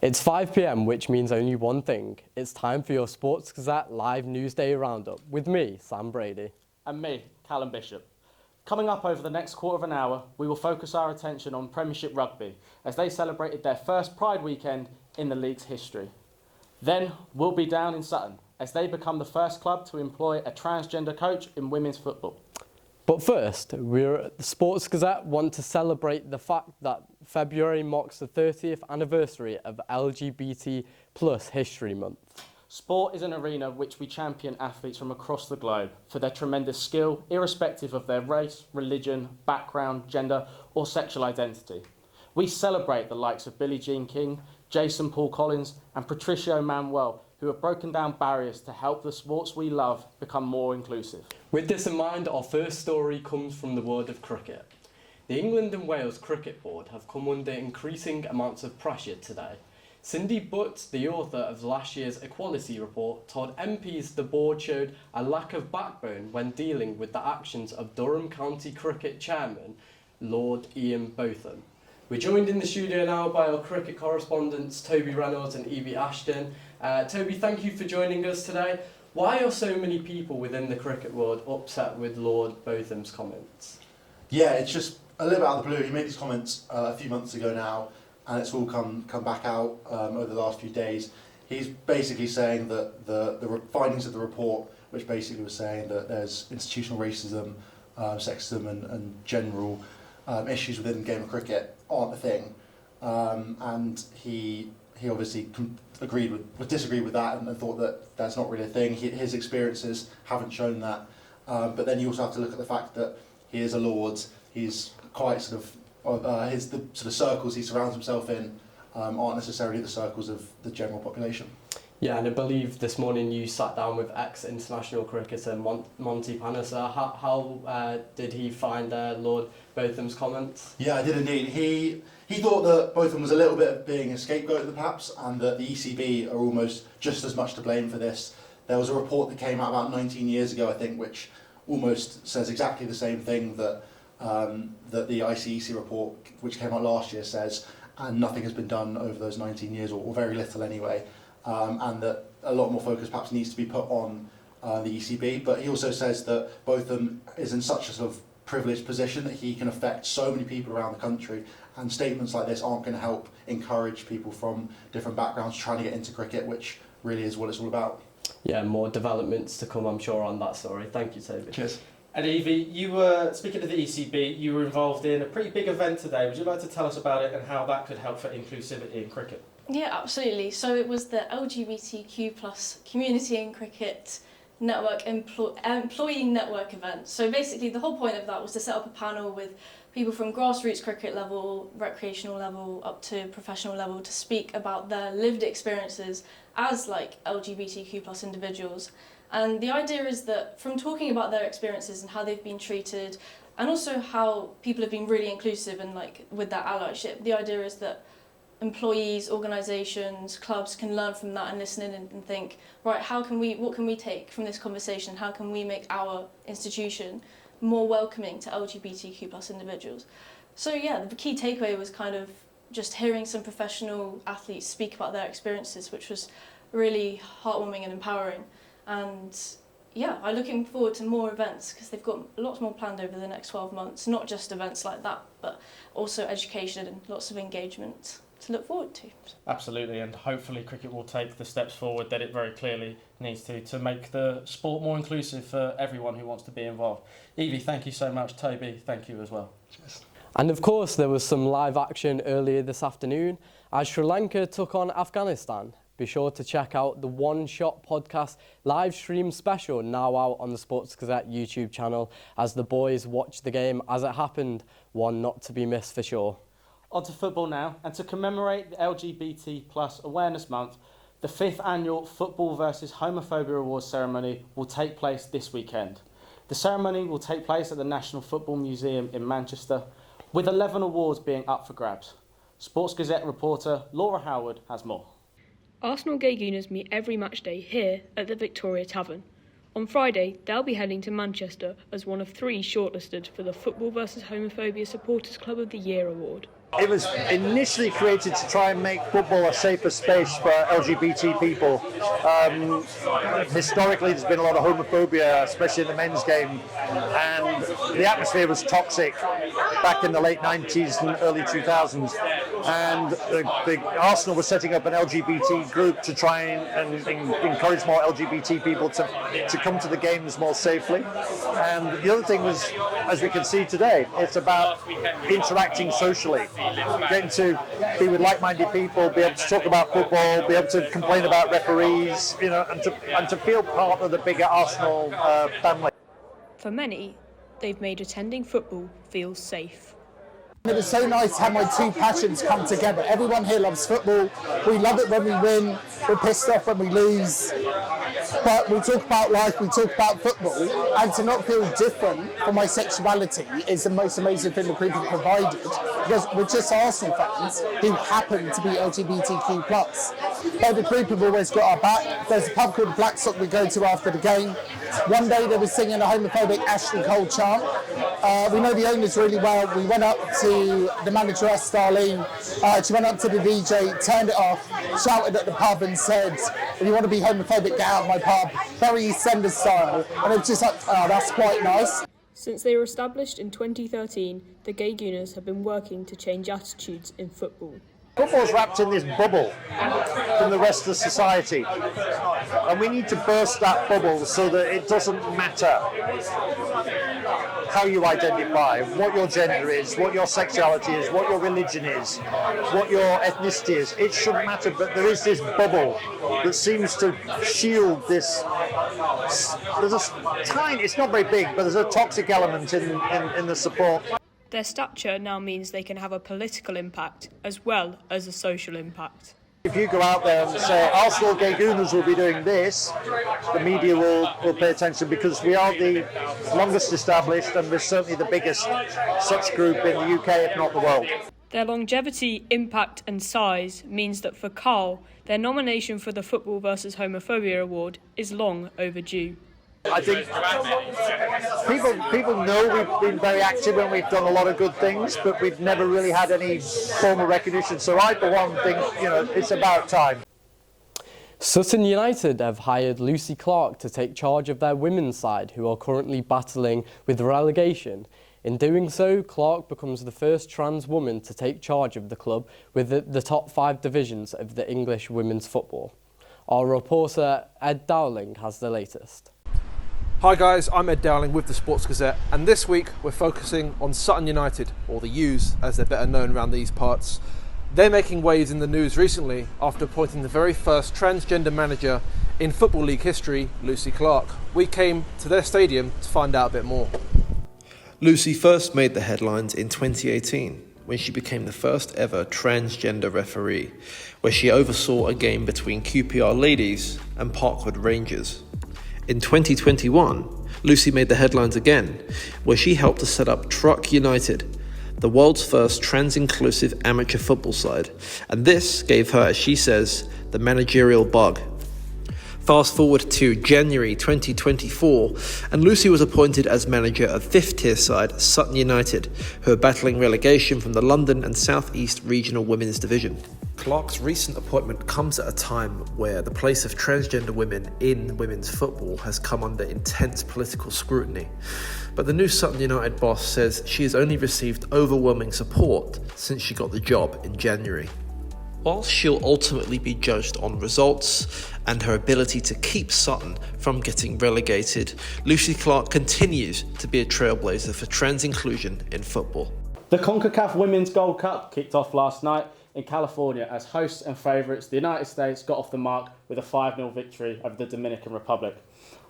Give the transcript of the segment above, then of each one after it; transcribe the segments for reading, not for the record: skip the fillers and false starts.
It's 5 p.m, which means only one thing. It's time for your Sports Gazette live Newsday roundup with me, Sam Brady. And me, Callum Bishop. Coming up over the next quarter of an hour, we will focus our attention on Premiership Rugby as they celebrated their first Pride weekend in the league's history. Then we'll be down in Sutton as they become the first club to employ a transgender coach in women's football. But first, we're at the Sports Gazette want to celebrate the fact that February marks the 30th anniversary of LGBT History Month. Sport is an arena which we champion athletes from across the globe for their tremendous skill, irrespective of their race, religion, background, gender or sexual identity. We celebrate the likes of Billie Jean King, Jason Paul Collins and Patricio Manuel, who have broken down barriers to help the sports we love become more inclusive. With this in mind, our first story comes from the world of cricket. The England and Wales Cricket Board have come under increasing amounts of pressure today. Cindy Butt, the author of last year's Equality Report, told MPs the board showed a lack of backbone when dealing with the actions of Durham County Cricket Chairman, Lord Ian Botham. We're joined in the studio now by our cricket correspondents Toby Reynolds and Evie Ashton. Toby, thank you for joining us today. Why are so many people within the cricket world upset with Lord Botham's comments? Yeah, it's just a little bit out of the blue. He made these comments a few months ago now, and it's all come back out over the last few days. He's basically saying that the findings of the report, which basically was saying that there's institutional racism, sexism and general issues within the game of cricket aren't a thing, and he obviously disagreed with that and thought that that's not really a thing. His experiences haven't shown that, but then you also have to look at the fact that he is a lord. He's quite the sort of circles he surrounds himself in aren't necessarily the circles of the general population. Yeah, and I believe this morning you sat down with ex-international cricketer Monty Panesar. How did he find Lord Botham's comments? Yeah, I did indeed. He thought that Botham was a little bit of being a scapegoat perhaps, and that the ECB are almost just as much to blame for this. There was a report that came out about 19 years ago, I think, which almost says exactly the same thing that the ICEC report, which came out last year, says, and nothing has been done over those 19 years, or very little anyway. And that a lot more focus perhaps needs to be put on the ECB. But he also says that Botham is in such a sort of privileged position that he can affect so many people around the country, and statements like this aren't going to help encourage people from different backgrounds trying to get into cricket, which really is what it's all about. Yeah, more developments to come, I'm sure, on that story. Thank you, Toby. Cheers. And Evie, you were, speaking of the ECB, you were involved in a pretty big event today. Would you like to tell us about it and how that could help for inclusivity in cricket? Yeah, absolutely. So it was the LGBTQ+ community in cricket network employee network event. So basically the whole point of that was to set up a panel with people from grassroots cricket level, recreational level, up to professional level to speak about their lived experiences as LGBTQ+ individuals. And the idea is that from talking about their experiences and how they've been treated, and also how people have been really inclusive and with that allyship, the idea is that employees, organisations, clubs can learn from that and listen in and think, right, what can we take from this conversation? How can we make our institution more welcoming to LGBTQ+ individuals? So yeah, the key takeaway was kind of just hearing some professional athletes speak about their experiences, which was really heartwarming and empowering. And yeah, I'm looking forward to more events because they've got lots more planned over the next 12 months, not just events like that, but also education and lots of engagement to look forward to. Absolutely, and hopefully cricket will take the steps forward that it very clearly needs to make the sport more inclusive for everyone who wants to be involved. Evie, thank you so much. Toby, thank you as well. Cheers. And of course, there was some live action earlier this afternoon as Sri Lanka took on Afghanistan. Be sure to check out the One Shot podcast live stream special now out on the Sports Gazette YouTube channel as the boys watch the game as it happened, one not to be missed for sure. On to football now, and to commemorate the LGBT+ Awareness Month, the 5th annual Football vs Homophobia Awards ceremony will take place this weekend. The ceremony will take place at the National Football Museum in Manchester, with 11 awards being up for grabs. Sports Gazette reporter Laura Howard has more. Arsenal Gay Gooners meet every match day here at the Victoria Tavern. On Friday, they'll be heading to Manchester as one of 3 shortlisted for the Football vs Homophobia Supporters Club of the Year award. It was initially created to try and make football a safer space for LGBT people. Historically, there's been a lot of homophobia, especially in the men's game, and the atmosphere was toxic back in the late 90s and early 2000s. And the Arsenal was setting up an LGBT group to try and encourage more LGBT people to come to the games more safely. And the other thing was, as we can see today, it's about interacting socially, getting to be with like-minded people, be able to talk about football, be able to complain about referees, and to feel part of the bigger Arsenal family. For many, they've made attending football feel safe. It was so nice to have my two passions come together. Everyone here loves football. We love it when we win. We're pissed off when we lose. But we talk about life, we talk about football, and to not feel different from my sexuality is the most amazing thing the group have provided, because we're just Arsenal fans who happen to be LGBTQ+. But the group have always got our back. There's a pub called Black Sock we go to after the game. One day they were singing a homophobic Ashley Cole chant. We know the owners really well. We went up to the manager, Starlene. She went up to the DJ, turned it off, shouted at the pub and said, "If you want to be homophobic, get out of my pub." Very EastEnders style. And it was just like, oh, that's quite nice. Since they were established in 2013, the Gay Gooners have been working to change attitudes in football. Football's wrapped in this bubble from the rest of society, and we need to burst that bubble so that it doesn't matter how you identify, what your gender is, what your sexuality is, what your religion is, what your ethnicity is. It shouldn't matter, but there is this bubble that seems to shield this. There's a tiny, it's not very big, but there's a toxic element in the support. Their stature now means they can have a political impact as well as a social impact. If you go out there and say, Arsenal Gay Gooners will be doing this, the media will pay attention, because we are the longest established and we're certainly the biggest such group in the UK, if not the world. Their longevity, impact and size means that for Carl, their nomination for the Football vs Homophobia Award is long overdue. I think people know we've been very active and we've done a lot of good things, but we've never really had any formal recognition. So I, for one, think it's about time. Sutton United have hired Lucy Clark to take charge of their women's side, who are currently battling with relegation. In doing so, Clark becomes the first trans woman to take charge of the club with the top 5 divisions of the English women's football. Our reporter Ed Dowling has the latest. Hi guys, I'm Ed Dowling with the Sports Gazette, and this week we're focusing on Sutton United, or the U's as they're better known around these parts. They're making waves in the news recently after appointing the very first transgender manager in Football League history, Lucy Clark. We came to their stadium to find out a bit more. Lucy first made the headlines in 2018 when she became the first ever transgender referee, where she oversaw a game between QPR Ladies and Parkwood Rangers. In 2021, Lucy made the headlines again, where she helped to set up Truck United, the world's first trans-inclusive amateur football side, and this gave her, as she says, the managerial bug. Fast forward to January 2024, and Lucy was appointed as manager of 5th tier side Sutton United, who are battling relegation from the London and South East Regional Women's Division. Clark's recent appointment comes at a time where the place of transgender women in women's football has come under intense political scrutiny. But the new Sutton United boss says she has only received overwhelming support since she got the job in January. Whilst she'll ultimately be judged on results and her ability to keep Sutton from getting relegated, Lucy Clark continues to be a trailblazer for trans inclusion in football. The CONCACAF Women's Gold Cup kicked off last night in California as hosts and favourites, the United States got off the mark with a 5-0 victory over the Dominican Republic.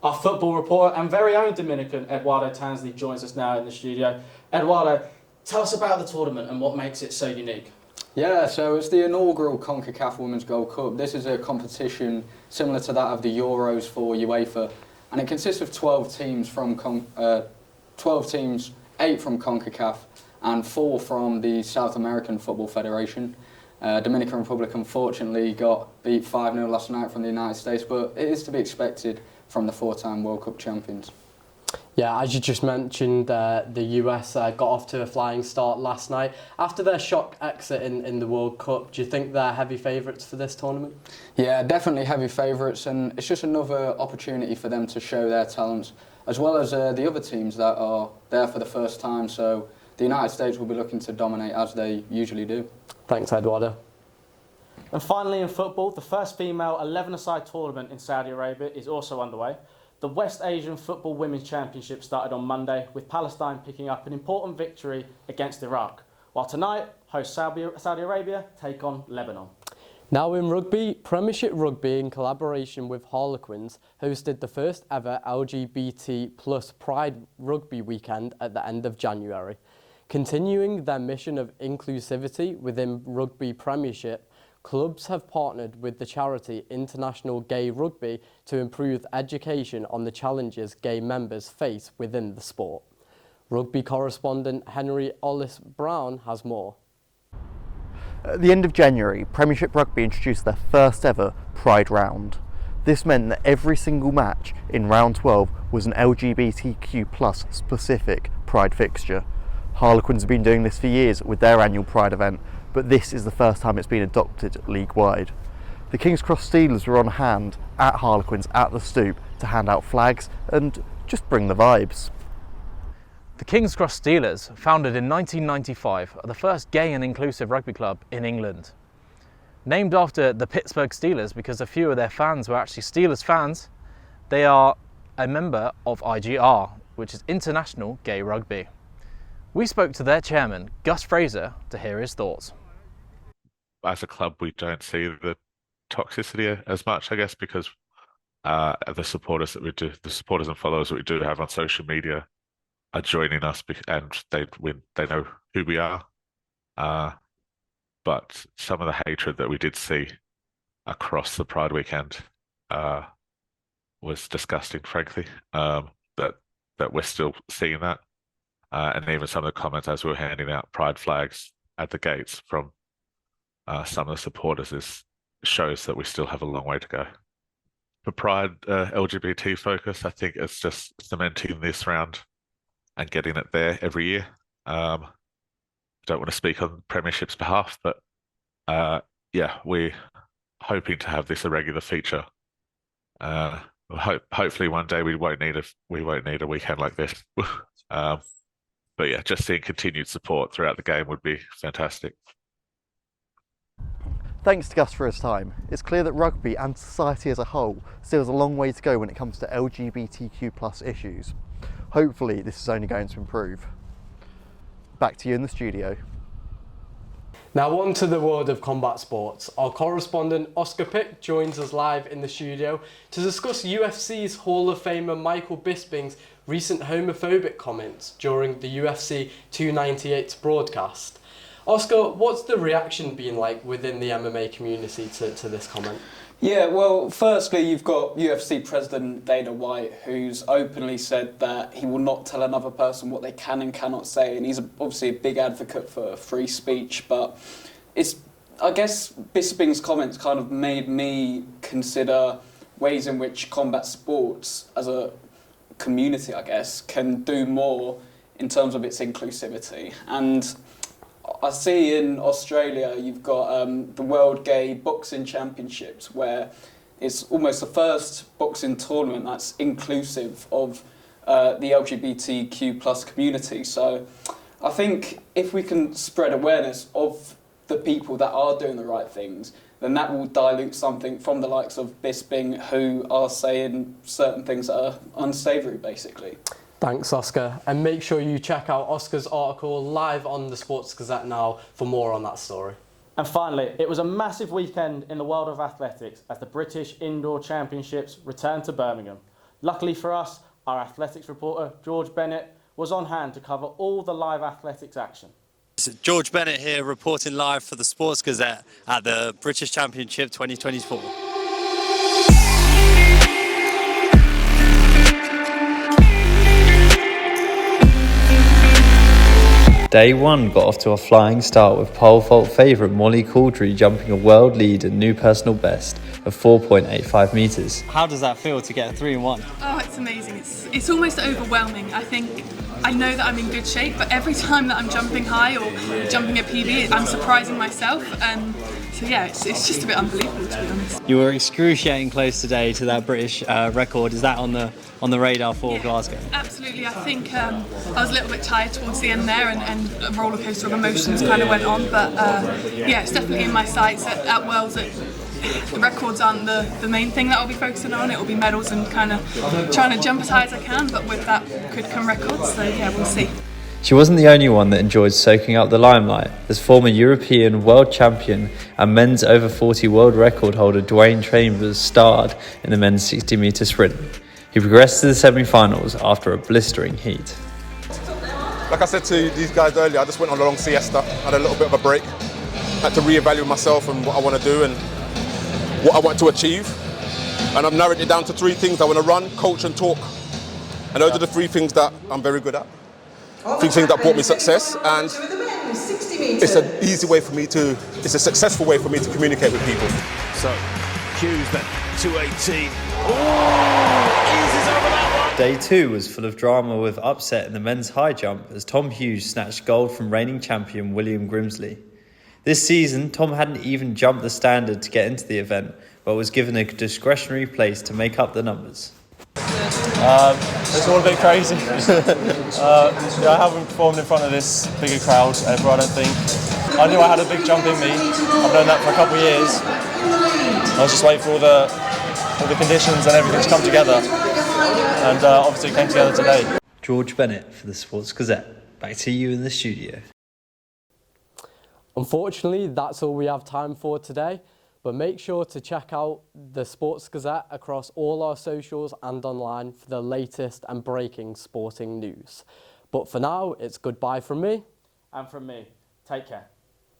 Our football reporter and very own Dominican, Eduardo Tansley, joins us now in the studio. Eduardo, tell us about the tournament and what makes it so unique. Yeah, so it's the inaugural CONCACAF Women's Gold Cup. This is a competition similar to that of the Euros for UEFA, and it consists of 12 teams from 12 teams, 8 from CONCACAF and 4 from the South American Football Federation. Dominican Republic unfortunately got beat 5-0 last night from the United States, but it is to be expected from the 4-time World Cup champions. Yeah, as you just mentioned, the US got off to a flying start last night. After their shock exit in the World Cup, do you think they're heavy favourites for this tournament? Yeah, definitely heavy favourites, and it's just another opportunity for them to show their talents, as well as the other teams that are there for the first time. So the United States will be looking to dominate as they usually do. Thanks, Eduardo. And finally in football, the first female 11-a-side tournament in Saudi Arabia is also underway. The West Asian Football Women's Championship started on Monday, with Palestine picking up an important victory against Iraq, while tonight, host Saudi Arabia take on Lebanon. Now in rugby, Premiership Rugby, in collaboration with Harlequins, hosted the first ever LGBT plus Pride Rugby weekend at the end of January. Continuing their mission of inclusivity within Rugby Premiership, clubs have partnered with the charity International Gay Rugby to improve education on the challenges gay members face within the sport. Rugby correspondent Henry Ollis-Brown has more. At the end of January, Premiership Rugby introduced their first ever Pride round. This meant that every single match in round 12 was an LGBTQ plus specific Pride fixture. Harlequins have been doing this for years with their annual Pride event, but this is the first time it's been adopted league-wide. The King's Cross Steelers were on hand at Harlequins at the Stoop to hand out flags and just bring the vibes. The King's Cross Steelers, founded in 1995, are the first gay and inclusive rugby club in England. Named after the Pittsburgh Steelers because a few of their fans were actually Steelers fans, they are a member of IGR, which is International Gay Rugby. We spoke to their chairman, Gus Fraser, to hear his thoughts. As a club, we don't see the toxicity as much, I guess, because the supporters and followers that we do have on social media are joining us, and they know who we are. But some of the hatred that we did see across the Pride weekend was disgusting, frankly. That we're still seeing that, and even some of the comments as we were handing out Pride flags at the gates from some of the supporters shows that we still have a long way to go. For Pride LGBT focus, I think it's just cementing this round and getting it there every year. I don't want to speak on Premiership's behalf, but yeah, we're hoping to have this a regular feature. Hopefully one day we won't need a weekend like this. But yeah, just seeing continued support throughout the game would be fantastic. Thanks to Gus for his time. It's clear that rugby and society as a whole still has a long way to go when it comes to LGBTQ plus issues. Hopefully this is only going to improve. Back to you in the studio. Now on to the world of combat sports. Our correspondent Oscar Pick joins us live in the studio to discuss UFC's Hall of Famer Michael Bisping's recent homophobic comments during the UFC 298's broadcast. Oscar, what's the reaction been like within the MMA community to this comment? Yeah, well, firstly, you've got UFC President Dana White, who's openly said that he will not tell another person what they can and cannot say, and he's obviously a big advocate for free speech, but I guess Bisping's comments kind of made me consider ways in which combat sports, as a community, I guess, can do more in terms of its inclusivity. And I see in Australia you've got the World Gay Boxing Championships, where it's almost the first boxing tournament that's inclusive of the LGBTQ plus community. So I think if we can spread awareness of the people that are doing the right things, then that will dilute something from the likes of Bisping, who are saying certain things that are unsavoury, basically. Thanks, Oscar. And make sure you check out Oscar's article live on the Sports Gazette now for more on that story. And finally, it was a massive weekend in the world of athletics as the British Indoor Championships returned to Birmingham. Luckily for us, our athletics reporter, George Bennett, was on hand to cover all the live athletics action. George Bennett here, reporting live for the Sports Gazette at the British Championship 2024. Day 1 got off to a flying start with pole vault favourite Molly Caudry jumping a world lead and new personal best of 4.85 metres. How does that feel to get a 3-in-1? Oh, it's it's amazing. It's almost overwhelming. I think I know that I'm in good shape, but every time that I'm jumping high or jumping at PB, I'm surprising myself. So yeah, it's just a bit unbelievable, to be honest. You were excruciating close today to that British record. Is that on the radar for Glasgow? Absolutely. I think I was a little bit tired towards the end there, and a roller coaster of emotions kind of went on. But yeah, it's definitely in my sights at Worlds. The records aren't the main thing that I'll be focusing on. It will be medals and kind of trying to jump as high as I can, but with that could come records, so yeah, we'll see. She wasn't the only one that enjoyed soaking up the limelight, as former European world champion and men's over 40 world record holder Dwayne Chambers starred in the men's 60-metre sprint. He progressed to the semi-finals after a blistering heat. Like I said to these guys earlier, I just went on a long siesta, had a little bit of a break, had to reevaluate myself and what I want to do and what I want to achieve, and I've narrowed it down to 3 things. I want to run, coach and talk, and those are the 3 things that I'm very good at. 3 things that brought me success, and it's an easy way for me to, it's a successful way for me to communicate with people. So, Hughes then, 218. Day 2 was full of drama with upset in the men's high jump as Tom Hughes snatched gold from reigning champion William Grimsley. This season, Tom hadn't even jumped the standard to get into the event, but was given a discretionary place to make up the numbers. It's all a bit crazy. I haven't performed in front of this bigger crowd ever, I don't think. I knew I had a big jump in me. I've known that for a couple of years. I was just waiting for all the conditions and everything to come together. And obviously it came together today. George Bennett for the Sports Gazette. Back to you in the studio. Unfortunately, that's all we have time for today, but make sure to check out the Sports Gazette across all our socials and online for the latest and breaking sporting news. But for now, it's goodbye from me. And from me. Take care.